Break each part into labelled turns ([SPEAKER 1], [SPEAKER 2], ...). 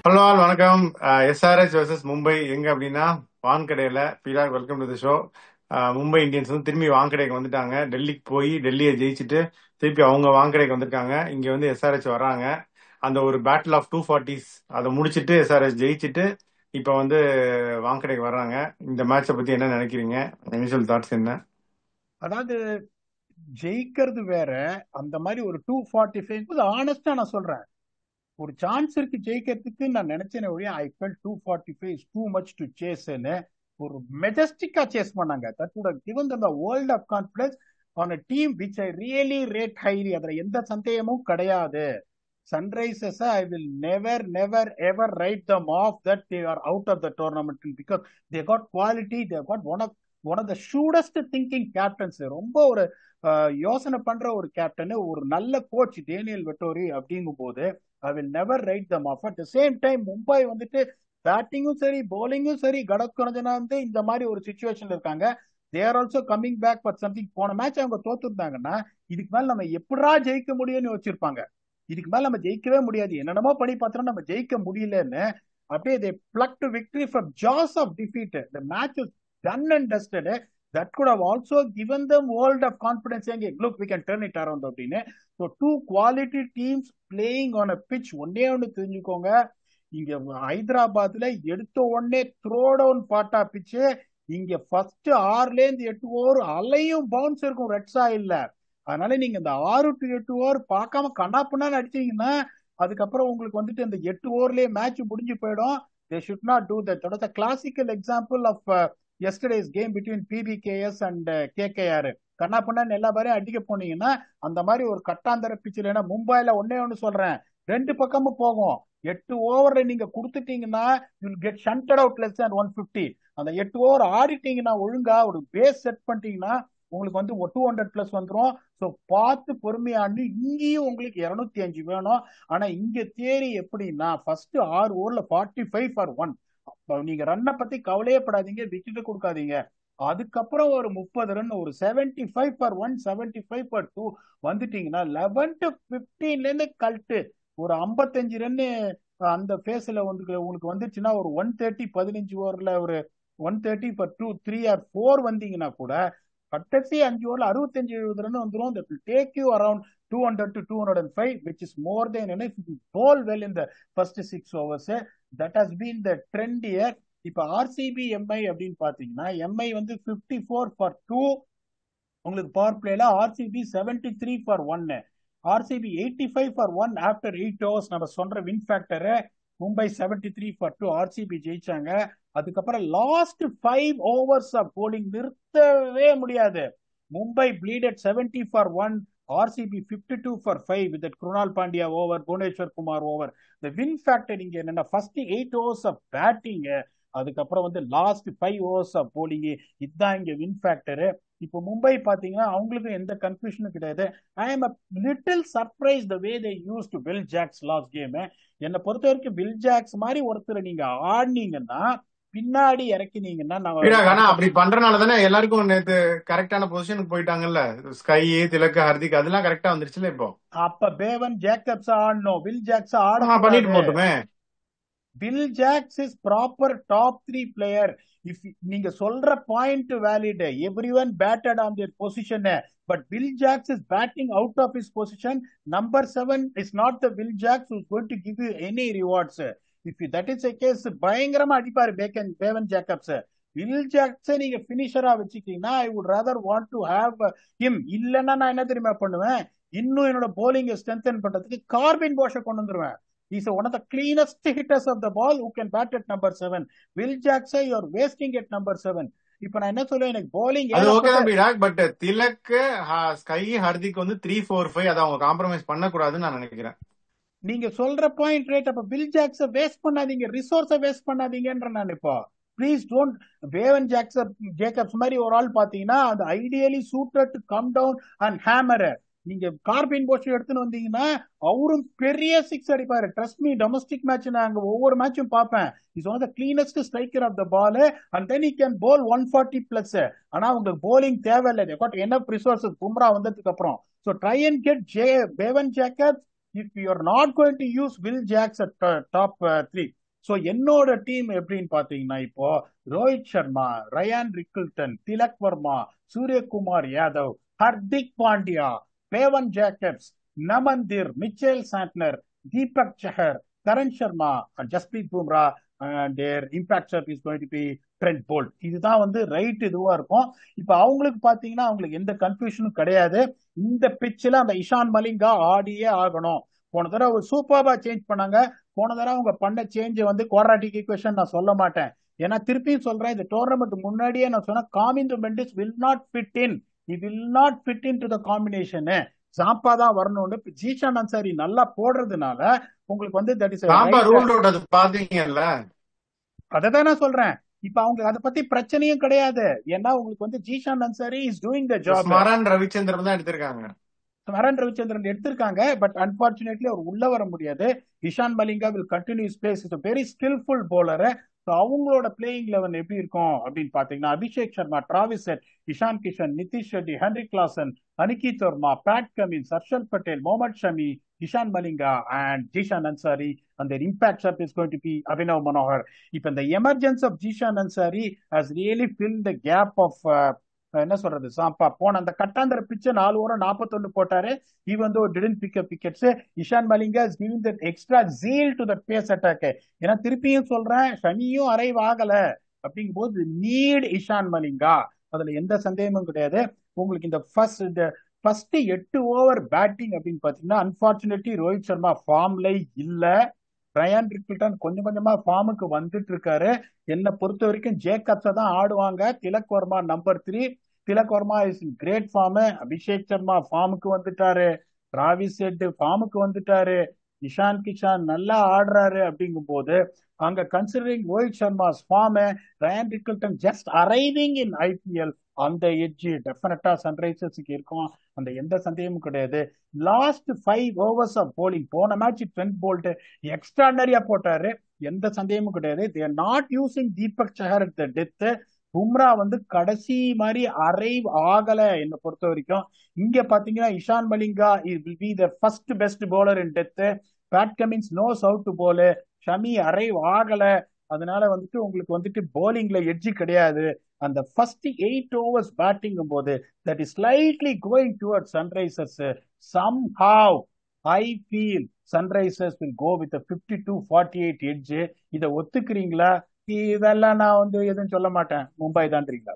[SPEAKER 1] Hello all வணக்கம். SRH versus Mumbai எங்க அப்படின்னா வான்கடையில. பீலா, welcome to the show. Mumbai Indians வந்து திரும்பி வான்கடைக்கு வந்துட்டாங்க. டெல்லிக்கு போய் டெல்லியை ஜெயிச்சுட்டு திருப்பி அவங்க வான்கடைக்கு வந்திருக்காங்க. இங்க வந்து எஸ்ஆர்எச் வர்றாங்க. அந்த ஒரு பேட்டில் ஆஃப் 240s அதை முடிச்சிட்டு எஸ்ஆர்எச் ஜெயிச்சுட்டு இப்ப வந்து வான்கடைக்கு வர்றாங்க. இந்த மேட்சை பத்தி என்ன நினைக்கிறீங்க? இனிஷியல் தாட்ஸ் என்ன?
[SPEAKER 2] அதாவது ஜெயிக்கிறது வேற, அந்த மாதிரி ஒரு 245 ஆனஸ்டா நான் சொல்றேன். ஒரு சான்ஸ் இருக்கு ஜெயிக்கிறதுக்கு நான் நினைச்சேன் ஒழிய I felt 245 is too much to சேஸ்ன்னு. ஒரு மெஜஸ்டிக்கா சேஸ் பண்ணாங்க. That would have given them the world of confidence on a team which I really rate highly. அதுல எந்த சந்தேகமும் கிடையாது. Sunrisers, I will never ever write them off that they are out of the tournament because they got quality. They got one of the shrewdest thinking captains. ரொம்ப ஒரு யோசனை பண்ற ஒரு captain, ஒரு நல்ல கோச் டேனியல் வெட்டோரி அப்படிங்கும் போது I will never write them off. At the same time Mumbai வந்துட்டு பேட்டிங்கும் சரி பவுலிங்கும் சரி கடக்குறதுனா வந்து இந்த மாதிரி ஒரு சுச்சுவேஷன்ல இருக்காங்க. They are also coming back for something. போன மேட்ச் அவங்க தோத்துருந்தாங்கன்னா இதுக்கு மேல நம்ம எப்படா ஜெயிக்க முடியும்னு வச்சிருப்பாங்க. இதுக்கு மேல நம்ம ஜெயிக்கவே முடியாது, என்னென்னமோ பண்ணி பார்த்தோம் நம்ம ஜெயிக்க முடியலன்னு அப்படியே they plucked victory from jaws of defeat. The match was done and dusted. That could have also given them world of confidence saying, look, we can turn it around அப்படின்னு. So two quality teams playing on a pitch. ஒன்னே ஒன்னு தெரிஞ்சுக்கோங்க, இங்க ஹைதராபாத்ல எடுத்த உடனே throw down பாட்டா பிச்சு. இங்க ஃபர்ஸ்ட் 6 to 8 ஓவர் அலையும் பவுன்ஸ் இருக்கும் ரெட் சாயில்ல. அதனால நீங்க இந்த 6 to 8 ஓவர் பார்க்காம கண்ணாப்புண்ணான்னு அடிச்சீங்கன்னா அதுக்கப்புறம் உங்களுக்கு வந்துட்டு இந்த 8 ஓவர்லயே மேட்ச் முடிஞ்சு போயிடும். They should not do that. That is a classical example of yesterday's game between PBKS and KKR. கண்ணாப்புண்ணான்னு எல்லா பேரையும் அடிக்க போனீங்கன்னா அந்த மாதிரி ஒரு கட்டாந்தர பிச்சில். ஏன்னா மும்பைல ஒன்னே ஒன்னு சொல்றேன், ரெண்டு பக்கமும் போகும். 8 ஓவர்ல நீங்க கொடுத்துட்டீங்கன்னா you'll get shunted out less than 150. அந்த 8 ஓவர் ஆடிட்டீங்கன்னா ஒழுங்கா ஒரு பேஸ் செட் பண்ணிட்டீங்கன்னா உங்களுக்கு வந்து 200+ வந்துடும். ஸோ பார்த்து பொறுமையாண்டு. இங்கேயும் உங்களுக்கு 205 வேணும். ஆனா இங்க தேரி எப்படின்னா ஃபர்ஸ்ட் 6 ஓவர்ல 45 for 1. நீங்க ரன்னை பத்தி கவலையே படாதீங்க, விக்கெட் கொடுக்காதீங்க. அதுக்கப்புறம் ஒரு 30 ரன், ஒரு 75 for 1, 75 for 2 வந்துட்டீங்கன்னா 11 to 15ல இருந்து கல்ட்டு ஒரு 55 ரன்னு அந்த பேஸ்ல வந்து உங்களுக்கு வந்துச்சுன்னா ஒரு 130 15 ஓவர்ல ஒரு 130 for 2, 3 or 4 வந்தீங்கன்னா கூட கடைசி 5 ஓவர்ல 65-70 ரன் வந்துடும். That will take you around 200 to 205, which is more than enough if you bowl well in the first 6 overs. That has been the trend here. இப்ப ஆர்சிபி எம்ஐ அப்படின்னு பாத்தீங்கன்னா எம்ஐ வந்து 54 for 2 உங்களுக்கு பவர் பிளேல, RCB 73 for 1, RCB 85 for 1 after 8 overs. நம்ம சொல்ற win factor Mumbai 73 for 2 RCB ஜெயிச்சாங்க. அதுக்கப்புறம் லாஸ்ட் 5 overs ஆஃப் போலிங் நிறுத்தவே முடியாது. Mumbai bleeded 70 for 1, RCB 52 for 5 with that Krunal Pandya over, Bhuvneshwar Kumar over. இந்த வின் ஃபேக்டர் இங்க என்னன்னா ஃபர்ஸ்ட் 8 overs ஆஃப் பேட்டிங், அதுக்கப்புறம் வந்து லாஸ்ட் 5 overs ஆஃப் போலிங். இதுதான் இங்க வின் ஃபேக்டர். இப்போ மும்பை பாத்தீங்கன்னா அவங்களுக்கு எந்த கன்ஃபியூஷனும் கிடையாது. I am little surprised the way they used to Will Jacks last game. என்னை பொறுத்த வரைக்கும் வில் ஜாக்ஸ் மாதிரி ஒருத்தர் நீங்க ஆடினீங்கன்னா பின்னாடி இறக்கினீங்கன்னா
[SPEAKER 1] ஆனா அப்படி பண்றதுனாலதானே எல்லாருக்கும் நேத்து கரெக்டான பொசிஷனுக்கு போயிட்டாங்கல்ல. ஸ்கை, திலக், ஹர்திக் அதெல்லாம் கரெக்டா வந்துருச்சுல. இப்போ
[SPEAKER 2] அப்ப பேவன் ஜேக்கப்ஸ் ஆடணும், வில் ஜாக்ஸ்
[SPEAKER 1] பண்ணிட்டு போட்டுமே.
[SPEAKER 2] Will Jacks is proper top 3 player. If நீங்க சொல்ற point valid, everyone batted on their position, but Will Jacks is batting out of his position. Number 7 is not the Will Jacks who is going to give you any rewards. If that is a case, பயங்கரமா அடிப்பாரு Bevan Jacobs. Will ஜாக்ஸை நீங்க பினிஷரா வச்சுக்கிட்டீங்கன்னா I would rather want to have him. இல்லைன்னா நான் என்ன தெரியுமா பண்ணுவேன், இன்னும் என்னோட போலிங்கை ஸ்ட்ரென்தன் பண்றதுக்கு கார்பின் போஷை கொண்டு வந்துருவேன். He's one of the cleanest hitters of the ball who can bat at number 7. Will Jackson, you're wasting at number 7. இப்ப நான் என்ன சொல்லுவேன், எனக்கு bowling
[SPEAKER 1] அது ஓகே தான் பிராக். பட் திலக், ஸ்கை, ஹர்திக் வந்து 3, 4, 5 அதை அவங்க காம்ப்ரமைஸ் பண்ண கூடாதுன்னு நான் நினைக்கிறேன்.
[SPEAKER 2] நீங்க சொல்ற பாயிண்ட் ரைட். அப்ப வில் ஜாக்ஸ வேஸ்ட் பண்ணாதீங்க, ரிசோர்ஸ வேஸ்ட் பண்ணாதீங்கன்ற நான் இப்போ. Please don't. பேவன் ஜேக்கப்ஸ் மாதிரி ஒரு ஆள் பாத்தீங்கன்னா அது ideally suited to come down and hammer. நீங்க கார்பின் போஷ் எடுத்துன்னு வந்தீங்கன்னா அவரும் பெரிய 6 அடிப்பாரு. ட்ரஸ்ட் மீ, டொமஸ்டிக் மேட்ச் நான் ஒவ்வொரு மேட்சும் பார்ப்பேன். Is one of the cleanest striker of the ball and then he can bowl 140+. ஆனா உங்களுக்கு போலிங் தேவையில்லை. They got enough resources Bumrah வந்ததுக்கு அப்புறம். So try and get Bevon Jacobs, if you are not going to use Will Jacks at top 3. ஸோ என்னோட team எப்படின்னு பாத்தீங்கன்னா இப்போ Rohit Sharma, Ryan Rickelton, Tilak Varma, Suryakumar Yadav, Hardik Pandya, Bevon Jacobs, நமந்திர், Mitchell Santner, Deepak Sahar, Karan Sharma, Jasprit Bumrah, and their impact surf is going to be Trent Boult. இதுதான் வந்து right இதுவா இருக்கும். இப்ப அவங்களுக்கு பாத்தீங்கன்னா அவங்களுக்கு எந்த கன்ஃபியூஷனும் கிடையாது. இந்த பிச்சில் அந்த இஷான் மலிங்கா ஆடியே ஆகணும். போன தடவை சூப்பர்பா சேஞ்ச் பண்ணாங்க. போன தடவை அவங்க பண்ண சேஞ்ச் வந்து குவாட்ராட்டிக் ஈக்குவேஷன் நான் சொல்ல மாட்டேன். ஏன்னா திருப்பியும் சொல்றேன், இந்த டோர்னமெண்ட் முன்னாடியே நான் சொன்னேன், Kamindu Mendis will not fit in. he will not fit into the combination. Zampa தான் வரணும்னு ஜீஷான் அன்சாரி நல்லா போடுறதுனால உங்களுக்கு வந்து that is
[SPEAKER 1] Zampa rule out. அது பாத்தீங்கல்ல,
[SPEAKER 2] அததான் நான் சொல்றேன். இப்ப அவங்க அதை பத்தி பிரச்சனையும் கிடையாது. ஏன்னா உங்களுக்கு வந்து Zeeshan Ansari is doing the job.
[SPEAKER 1] Smaran Ravichandran தான் எடுத்திருக்காங்க.
[SPEAKER 2] ஸ்மரன் ரவிச்சந்திரன் எடுத்திருக்காங்க. பட் அன்பார்ச்சுனேட்லி அவர் உள்ள வர முடியாது. Eshan Malinga will continue plays. Is very skilful bowler. So அவங்களோட பிளேயிங் லெவன் எப்படி இருக்கும் அப்படின்னு பாத்தீங்கன்னா, Abhishek Sharma, Travis Head, Ishan Kishan, Nitish Reddy, Heinrich Klaasen, Aniket Varma, Pat Cummins, Harshal Patel, Mohammed Shami, Eshan Malinga and Zeeshan Ansari. And their impact shot is going to be Abhinav Manohar. If the emergence of Jishan Ansari has really filled the gap of என்ன சொல்றது, சாம்பா போன அந்த கட்டாந்தர பிச்சை 4 over 41 போட்டாரு. Even though didn't pick up wickets. Eshan Malinga is giving that extra zeal to that pace attack. ஏன்னா திருப்பியும் சொல்றேன், ஷமியும் arrive ஆகல அப்படிங்கும் போது நீட் இஷான் மலிங்கா, அதுல எந்த சந்தேகமும் கிடையாது. உங்களுக்கு இந்த ஃபர்ஸ்ட் 8 ஓவர் பேட்டிங் அப்படின்னு பாத்தீங்கன்னா, அன்பார்ச்சுனேட்லி ரோஹித் சர்மா ஃபார்ம்ல இல்ல. ரயான் ரிக்கிள்டன் கொஞ்சம் கொஞ்சமா ஃபார்முக்கு வந்துட்டு இருக்காரு. என்னை பொறுத்த வரைக்கும் ஜேக்கப்ஸை தான் ஆடுவாங்க. Tilak Varma number 3. Tilak Varma is in great form. Abhishek Sharma ஃபார்முக்கு வந்துட்டாரு. டிராவிஸ் ஹெட் ஃபார்முக்கு வந்துட்டாரு. இஷான் கிஷான் நல்லா ஆடுறாரு. அப்படிங்கும் போது அங்க considering Rohit Sharma's form, Ryan Rickelton just arriving in IPL, அந்த எட்ஜ் டெஃபினட்டா சன்ரைசர்ஸுக்கு இருக்கும். அந்த எந்த சந்தேகமும் கிடையாது. லாஸ்ட் 5 ஓவர்ஸ் ஆஃப் போலிங் போன மேட்ச் ட்ரெண்ட் போல்ட் எக்ஸ்ட்ராடனரியா போட்டாரு. எந்த சந்தேகமும் கிடையாது. they are not using Deepak Sahar at the death. Bumrah வந்து கடைசி மாதிரி அரைவ் ஆகல என்னை பொறுத்த வரைக்கும். இங்க பாத்தீங்கன்னா Eshan Malinga will be the first best bowler in death. Pat Cummins knows how to bowl. Shami arrive ஆகல. அதனால வந்துட்டு உங்களுக்கு வந்துட்டு போலிங்ல எட்ஜி கிடையாது. அந்த ஃபர்ஸ்ட் 8 ஓவர்ஸ் பேட்டிங் போது that is slightly going toward Sunrisers. somehow I feel Sunrisers will go with a 52-48 edge. இதை ஒத்துக்கிறீங்களா? இதெல்லாம் நான் வந்து எதுவும் சொல்ல மாட்டேன். மும்பை தான்றீங்களா?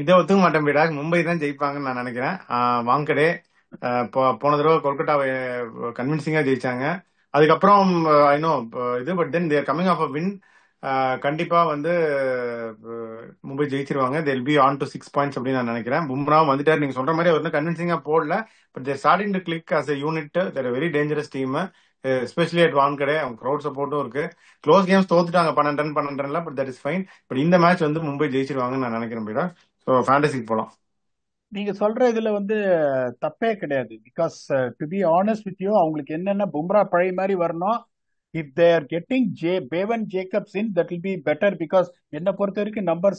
[SPEAKER 1] இதை ஒத்துக்க மாட்டேன் பீடா. மும்பை தான் ஜெயிப்பாங்கன்னு நான் நினைக்கிறேன். வாங்கடே போன தடவை கொல்கட்டாவை கன்வின்சிங்கா ஜெயிச்சாங்க. அதுக்கப்புறம் ஐநோ இது but then they're coming off a win. கண்டிப்பா வந்து Mumbai ஜெயிச்சிருவாங்க. They'll be on to 6 points அப்படின்னு நான் நினைக்கிறேன். பும்ராவும் வந்துட்டாரு. நீங்க சொல்ற மாதிரி அவர் வந்து கன்வின்சிங்கா போடல. But they're starting to click as a unit. They're very dangerous team, especially at Wankhede. அவங்க க்ரௌட் சப்போர்ட்டும் இருக்கு. க்ளோஸ் கேம்ஸ் தோத்துட்டாங்க 12 ரன்ல. But that is fine. But இந்த மேட்ச் வந்து மும்பை ஜெயிச்சிருவாங்கன்னு நான் நினைக்கிறேன் பீடா. ஸோ ஃபேண்டசிக்கு போகலாம்.
[SPEAKER 2] நீங்க சொல்ற இதுல வந்து தப்பே கிடையாது. Because to be honest with you, அவங்களுக்கு என்னென்ன பும்ரா பழைய மாதிரி வரணும். If they are getting Bevan Jacobs in, that will be better. Because என்னை பொறுத்த வரைக்கும் number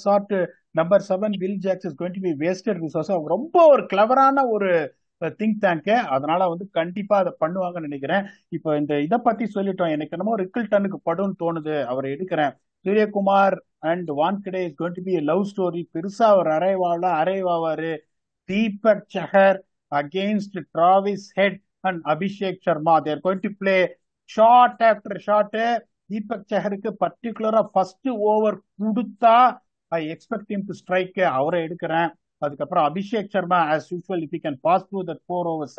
[SPEAKER 2] 7 will Jacks is going to be wasted resource. அவங்க ரொம்ப ஒரு கிளவரான ஒரு திங்க் டேங்க். அதனால வந்து கண்டிப்பா அதை பண்ணுவாங்கன்னு நினைக்கிறேன். இப்போ இந்த இதை பத்தி சொல்லிட்டோம். எனக்கு என்னமோ ரிக்கிள்டனுக்கு படும்னு தோணுது. அவரை எடுக்கிறேன். Suryakumar and Wankhede is going to B love story. பெருசா அவர் அரைவாவாரு. தீபக் சஹர் against Travis Head and Abhishek Sharma. They are going to play shot after shot. Deepak சஹருக்கு பர்டிகுலரா ஃபர்ஸ்ட் ஓவர் கொடுத்தா I expect him to strike. அவரை எடுக்கிறேன். அதுக்கப்புறம் Abhishek Sharma as usual if he can pass through that 4 overs.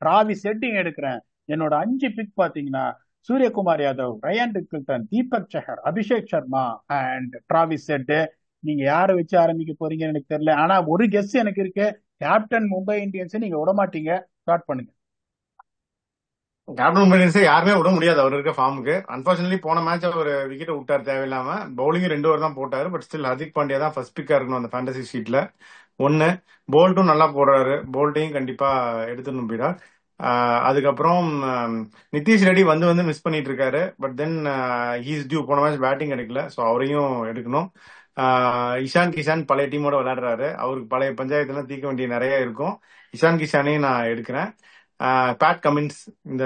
[SPEAKER 2] Travis ஹெட்டிங் எடுக்கிறேன். என்னோட 5 pick பாத்தீங்கன்னா Suryakumar Yadav, Ryan Rickelton, Deepak Chahar, Abhishek Sharma and Travis Head. நீங்க யாரை வச்சு ஆரம்பிக்க போறீங்கன்னு எனக்கு தெரியல. ஆனா ஒரு கெஸ் எனக்கு இருக்கு. கேப்டன் மும்பை இந்தியன்ஸ் நீங்க விட மாட்டீங்க. ஸ்டார்ட் பண்ணுங்க.
[SPEAKER 1] கேப்டன் மும்பை இந்தியன்ஸ் யாருமே விட முடியாது அவர் இருக்க ஃபார்முக்கு. அன்பார்ச்சுனேட்லி போன மேட்ச் ஒரு விக்கெட் விட்டார் தேவையில்லாம. பவுலிங் 2 ஓவர் தான் போட்டாரு. பட் ஸ்டில் ஹர்திக் பாண்டியா தான் ஃபர்ஸ்ட் பிக்கா இருக்கணும் அந்த ஃபேண்டசி ஷீட்ல. ஒன்னு போல்ட்டும் நல்லா போடுறாரு. போல்ட்டையும் கண்டிப்பா எடுத்துடணும் பீடா. அதுக்கப்புறம் நிதிஷ் ரெட்டி வந்து மிஸ் பண்ணிட்டு இருக்காரு. But then he's due. போன மேட்ச் பேட்டிங் எடுக்கல. ஸோ அவரையும் எடுக்கணும். இஷான் கிஷான் பழைய டீமோட விளையாடுறாரு. அவருக்கு பழைய பஞ்சாயத்துலாம் தீர்க்க வேண்டிய நிறைய இருக்கும். இஷான் கிஷானையும் நான் எடுக்கிறேன். பேட் கமின்ஸ் இந்த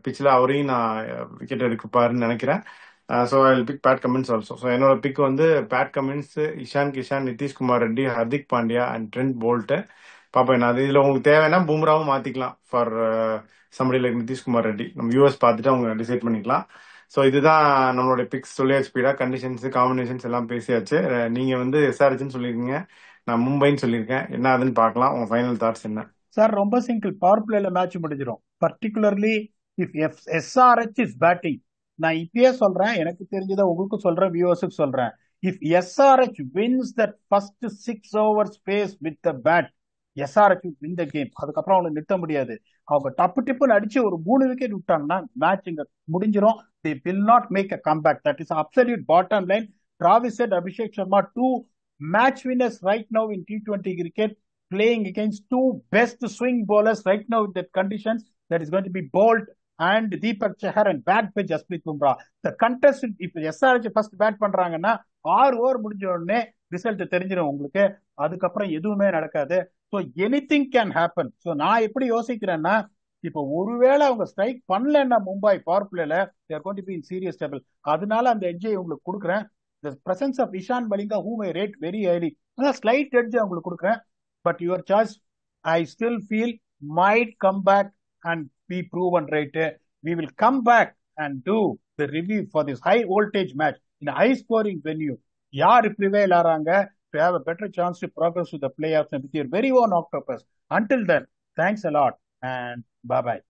[SPEAKER 1] பிச்சில் அவரையும் நான் விக்கெட் எடுக்கப்பாருன்னு நினைக்கிறேன். So I pick Pat Cummins also. So என்னோட பிக் வந்து Pat Cummins, Ishan Kishan, Nitish Kumar Reddy, Hardik Pandya and Trent Boult. பாப்பேன் நான். இதுல உங்களுக்கு தேவைன்னா பூம்ராவும் மாத்திக்கலாம் for somebody like Nitish Kumar Reddy. நம்ம வியூவர்ஸ் பார்த்துட்டு அவங்க டிசைட் பண்ணிக்கலாம். ஸோ இதுதான் நம்மளோட பிக்ஸ். சொல்லியாச்சு ஸ்பீடா, கண்டிஷன்ஸ் காம்பினேஷன்ஸ் எல்லாம் பேசியாச்சு. நீங்க வந்து எஸ்ஆர்ஹெச்னு சொல்லியிருக்கீங்க, நான் மும்பைன்னு சொல்லியிருக்கேன். என்ன ஆகுதுன்னு பார்க்கலாம். உங்க ஃபைனல் தாட்ஸ் என்ன?
[SPEAKER 2] சார் ரொம்ப சிங்கிள், பவர் பிளேல மேட்ச் முடிஞ்சிடும். Particularly if SRH is batting, நான் இப்பயே சொல்றேன், எனக்கு தெரிஞ்சதை உங்களுக்கு சொல்றேன், வியூவர்ஸுக்கு சொல்றேன். If SRH wins that first 6 overs pace with the bat, SRH win the game. அதுக்கப்புறம் அவங்களை நிறுத்த முடியாது. அவங்க டப்பு டிப்புன்னு அடிச்சு ஒரு 3 விக்கெட் விட்டாங்கன்னா மேட்ச் இங்க முடிஞ்சிடும். they will not make a comeback. That is absolute bottom line. Travis said Abhishek Sharma, 2 match winners right now in T20 cricket, playing against 2 best swing bowlers right now in that conditions. That is going to be Bolt and Deepak Chahar, and bat by Jasprit Bumrah. The contest, if SRH first bat பண்றாங்கன்னா 6 over முடிஞ்ச உடனே result தெரிஞ்சிடும் உங்களுக்கு. அதுக்கப்புறம் எதுவுமே நடக்காது. So anything can happen. So நான் எப்படி யோசிக்கிறேன்னா, இப்போ ஒருவேளை அவங்க ஸ்ட்ரைக் பண்ணலன்னா மும்பை பவர் பிளேல, they're going to be in serious trouble. அதனால அந்த எட்ஜை உங்களுக்கு கொடுக்குறேன். the presence of Ishan Malinga, whom I rate very highly, slight edge உங்களுக்கு கொடுக்குறேன். But your choice, I still feel, might come back and be proven right. We will come back and do the review for this high voltage match in a high scoring venue. யார் prevail ஆறாங்க to have a better chance to progress to the playoffs and with your very own Octopus. Until then, thanks a lot and bye bye.